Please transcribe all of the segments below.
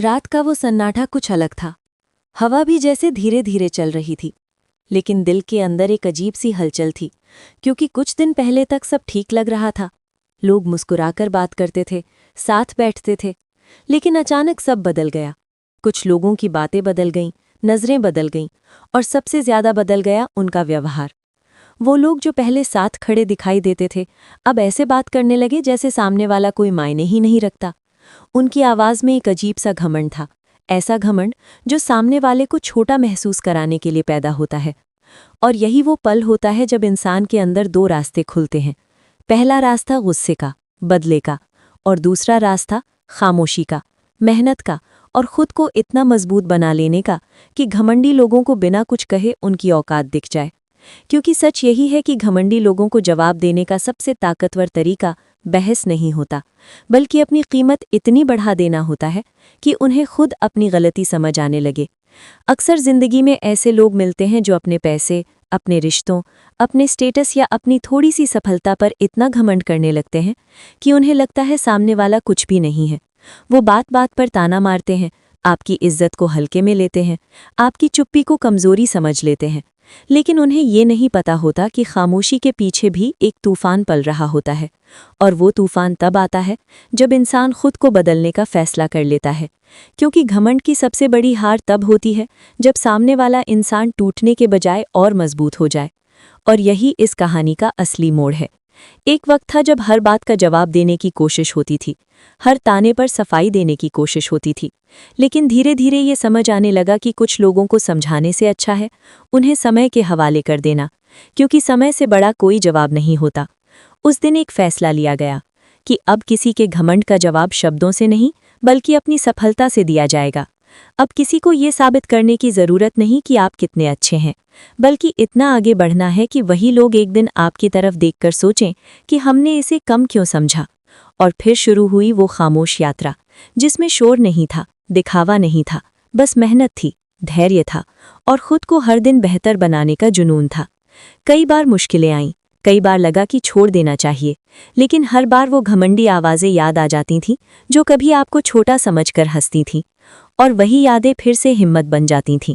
रात का वो सन्नाटा कुछ अलग था। हवा भी जैसे धीरे धीरे चल रही थी, लेकिन दिल के अंदर एक अजीब सी हलचल थी, क्योंकि कुछ दिन पहले तक सब ठीक लग रहा था। लोग मुस्कुराकर बात करते थे, साथ बैठते थे, लेकिन अचानक सब बदल गया। कुछ लोगों की बातें बदल गईं, नज़रें बदल गईं, और सबसे ज्यादा बदल गया उनका व्यवहार। वो लोग जो पहले साथ खड़े दिखाई देते थे, अब ऐसे बात करने लगे जैसे सामने वाला कोई मायने ही नहीं रखता। उनकी आवाज़ में एक अजीब सा घमंड था, ऐसा घमंड जो सामने वाले को छोटा महसूस कराने के लिए पैदा होता है। और यही वो पल होता है जब इंसान के अंदर दो रास्ते खुलते हैं। पहला रास्ता गुस्से का, बदले का, और दूसरा रास्ता खामोशी का, मेहनत का, और खुद को इतना मजबूत बना लेने का कि घमंडी लोगों को बिना कुछ कहे उनकी औकात दिख जाए। क्योंकि सच यही है कि घमंडी लोगों को जवाब देने का सबसे ताकतवर तरीका बहस नहीं होता, बल्कि अपनी कीमत इतनी बढ़ा देना होता है कि उन्हें खुद अपनी गलती समझ आने लगे। अक्सर जिंदगी में ऐसे लोग मिलते हैं जो अपने पैसे, अपने रिश्तों, अपने स्टेटस या अपनी थोड़ी सी सफलता पर इतना घमंड करने लगते हैं कि उन्हें लगता है सामने वाला कुछ भी नहीं है। वो बात बात पर ताना मारते हैं, आपकी इज्जत को हल्के में लेते हैं, आपकी चुप्पी को कमजोरी समझ लेते हैं। लेकिन उन्हें ये नहीं पता होता कि खामोशी के पीछे भी एक तूफान पल रहा होता है, और वो तूफान तब आता है जब इंसान खुद को बदलने का फैसला कर लेता है। क्योंकि घमंड की सबसे बड़ी हार तब होती है जब सामने वाला इंसान टूटने के बजाय और मजबूत हो जाए। और यही इस कहानी का असली मोड़ है। एक वक्त था जब हर बात का जवाब देने की कोशिश होती थी, हर ताने पर सफाई देने की कोशिश होती थी। लेकिन धीरे धीरे ये समझ आने लगा कि कुछ लोगों को समझाने से अच्छा है उन्हें समय के हवाले कर देना, क्योंकि समय से बड़ा कोई जवाब नहीं होता। उस दिन एक फैसला लिया गया कि अब किसी के घमंड का जवाब शब्दों से नहीं, बल्कि अपनी सफलता से दिया जाएगा। अब किसी को ये साबित करने की ज़रूरत नहीं कि आप कितने अच्छे हैं, बल्कि इतना आगे बढ़ना है कि वही लोग एक दिन आपकी तरफ देखकर सोचें कि हमने इसे कम क्यों समझा। और फिर शुरू हुई वो खामोश यात्रा, जिसमें शोर नहीं था, दिखावा नहीं था, बस मेहनत थी, धैर्य था, और खुद को हर दिन बेहतर बनाने का जुनून था। कई बार मुश्किलें आईं, कई बार लगा कि छोड़ देना चाहिए, लेकिन हर बार वो घमंडी आवाज़ें याद आ जाती थीं जो कभी आपको छोटा समझकर हंसती थीं, और वही यादें फिर से हिम्मत बन जाती थीं।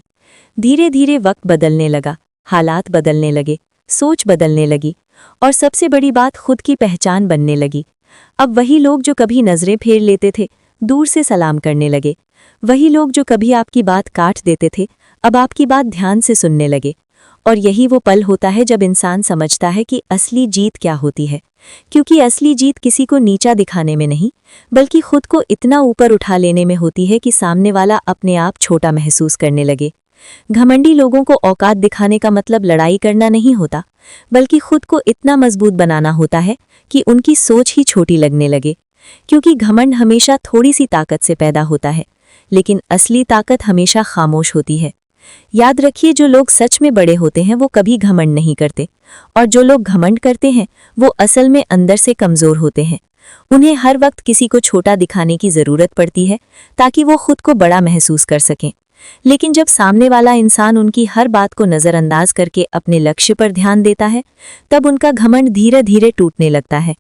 धीरे धीरे वक्त बदलने लगा, हालात बदलने लगे, सोच बदलने लगी, और सबसे बड़ी बात खुद की पहचान बनने लगी। अब वही लोग जो कभी नज़रें फेर लेते थे, दूर से सलाम करने लगे। वही लोग जो कभी आपकी बात काट देते थे, अब आपकी बात ध्यान से सुनने लगे। और यही वो पल होता है जब इंसान समझता है कि असली जीत क्या होती है। क्योंकि असली जीत किसी को नीचा दिखाने में नहीं, बल्कि खुद को इतना ऊपर उठा लेने में होती है कि सामने वाला अपने आप छोटा महसूस करने लगे। घमंडी लोगों को औकात दिखाने का मतलब लड़ाई करना नहीं होता, बल्कि खुद को इतना मजबूत बनाना होता है कि उनकी सोच ही छोटी लगने लगे। क्योंकि घमंड हमेशा थोड़ी सी ताकत से पैदा होता है, लेकिन असली ताकत हमेशा खामोश होती है। याद रखिए, जो लोग सच में बड़े होते हैं वो कभी घमंड नहीं करते, और जो लोग घमंड करते हैं वो असल में अंदर से कमज़ोर होते हैं। उन्हें हर वक्त किसी को छोटा दिखाने की ज़रूरत पड़ती है ताकि वो खुद को बड़ा महसूस कर सकें। लेकिन जब सामने वाला इंसान उनकी हर बात को नज़रअंदाज करके अपने लक्ष्य पर ध्यान देता है, तब उनका घमंड धीरे धीरे टूटने लगता है।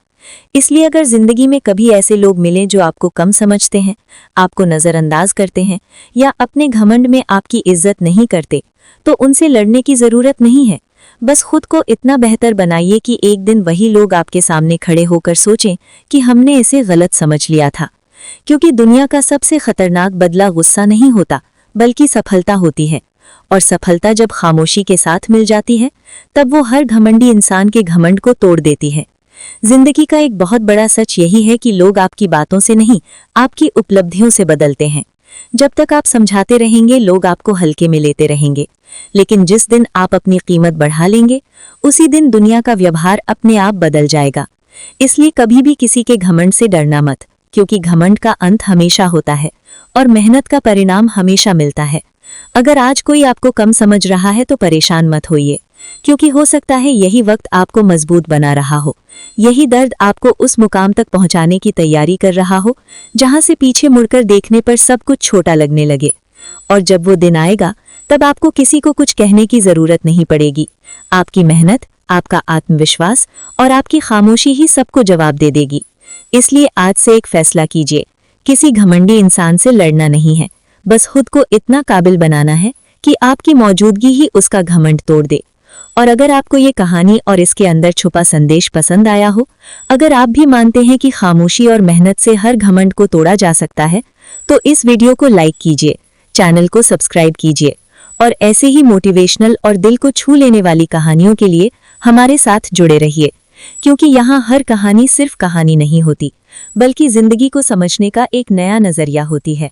इसलिए अगर जिंदगी में कभी ऐसे लोग मिलें जो आपको कम समझते हैं, आपको नज़रअंदाज करते हैं, या अपने घमंड में आपकी इज्जत नहीं करते, तो उनसे लड़ने की ज़रूरत नहीं है। बस खुद को इतना बेहतर बनाइए कि एक दिन वही लोग आपके सामने खड़े होकर सोचें कि हमने इसे गलत समझ लिया था। क्योंकि दुनिया का सबसे खतरनाक बदला गुस्सा नहीं होता, बल्कि सफलता होती है। और सफलता जब खामोशी के साथ मिल जाती है, तब वो हर घमंडी इंसान के घमंड को तोड़ देती है। जिंदगी का एक बहुत बड़ा सच यही है कि लोग आपकी बातों से नहीं, आपकी उपलब्धियों से बदलते हैं। जब तक आप समझाते रहेंगे, लोग आपको हल्के में लेते रहेंगे। लेकिन जिस दिन आप अपनी कीमत बढ़ा लेंगे, उसी दिन दुनिया का व्यवहार अपने आप बदल जाएगा। इसलिए कभी भी किसी के घमंड से डरना मत, क्योंकि घमंड का अंत हमेशा होता है और मेहनत का परिणाम हमेशा मिलता है। अगर आज कोई आपको कम समझ रहा है तो परेशान मत होइए, क्योंकि हो सकता है यही वक्त आपको मजबूत बना रहा हो। यही दर्द आपको उस मुकाम तक पहुंचाने की तैयारी कर रहा हो जहां से पीछे मुड़कर देखने पर सब कुछ छोटा लगने लगे। और जब वो दिन आएगा, तब आपको किसी को कुछ कहने की जरूरत नहीं पड़ेगी। आपकी मेहनत, आपका आत्मविश्वास और आपकी खामोशी ही सबको जवाब दे देगी। इसलिए आज से एक फैसला कीजिए किसी घमंडी इंसान से लड़ना नहीं है, बस खुद को इतना काबिल बनाना है कि आपकी मौजूदगी ही उसका घमंड तोड़ दे। और अगर आपको ये कहानी और इसके अंदर छुपा संदेश पसंद आया हो, अगर आप भी मानते हैं कि खामोशी और मेहनत से हर घमंड को तोड़ा जा सकता है, तो इस वीडियो को लाइक कीजिए, चैनल को सब्सक्राइब कीजिए और ऐसे ही मोटिवेशनल और दिल को छू लेने वाली कहानियों के लिए हमारे साथ जुड़े रहिए, क्योंकि यहाँ हर कहानी सिर्फ कहानी नहीं होती, बल्कि जिंदगी को समझने का एक नया नजरिया होती है।